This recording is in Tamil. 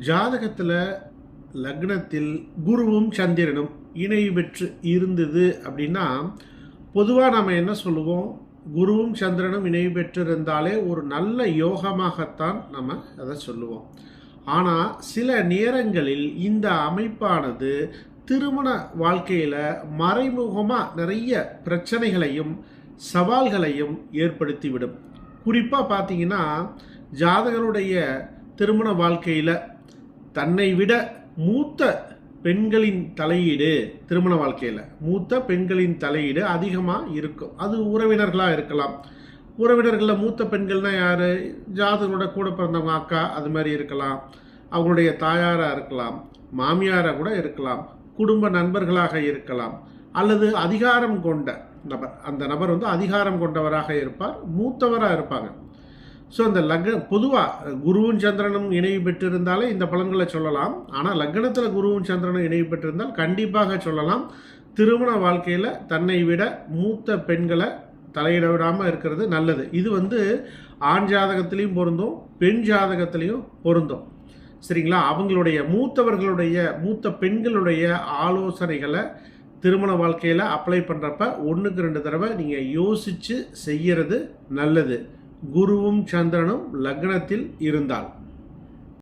ஜாதகத்தில் லக்னத்தில் குருவும் சந்திரனும் இணை பெற்று இருந்தது அப்படின்னா பொதுவாக நம்ம என்ன சொல்லுவோம், குருவும் சந்திரனும் இணை பெற்றிருந்தாலே ஒரு நல்ல யோகமாகத்தான் நம்ம அதை சொல்லுவோம். ஆனால் சில நேரங்களில் இந்த அமைப்பானது திருமண வாழ்க்கையில் மறைமுகமாக நிறைய பிரச்சனைகளையும் சவால்களையும் ஏற்படுத்திவிடும். குறிப்பாக பார்த்தீங்கன்னா, ஜாதகருடைய திருமண வாழ்க்கையில் தன்னை விட மூத்த பெண்களின் தலையீடு, திருமண வாழ்க்கையில் மூத்த பெண்களின் தலையீடு அதிகமாக இருக்கும். அது உறவினர்களாக இருக்கலாம். உறவினர்களில் மூத்த பெண்கள்னால் யார்? ஜாதகரோட கூட பிறந்தவங்க, அக்கா, அது மாதிரி இருக்கலாம். அவங்களுடைய தாயாராக இருக்கலாம், மாமியாராக கூட இருக்கலாம், குடும்ப நண்பர்களாக இருக்கலாம், அல்லது அதிகாரம் கொண்ட நபர். அந்த நபர் அதிகாரம் கொண்டவராக இருப்பார், மூத்தவராக இருப்பாங்க. ஸோ அந்த பொதுவாக குருவும் சந்திரனும் இணைவு பெற்றிருந்தாலே இந்த பலன்களை சொல்லலாம். ஆனால் லக்னத்தில் குருவும் சந்திரனும் இணைவு பெற்றிருந்தால் கண்டிப்பாக சொல்லலாம், திருமண வாழ்க்கையில் தன்னை விட மூத்த பெண்களை தலையிட விடாமல் இருக்கிறது நல்லது. இது ஆண் ஜாதகத்திலையும் பொருந்தும், பெண் ஜாதகத்திலையும் பொருந்தும். சரிங்களா? அவங்களுடைய மூத்த பெண்களுடைய ஆலோசனைகளை திருமண வாழ்க்கையில் அப்ளை பண்ணுறப்ப 1க்கு 2 தடவை நீங்கள் யோசித்து செய்கிறது நல்லது, குருவும் சந்திரனும் லக்னத்தில் இருந்தால்.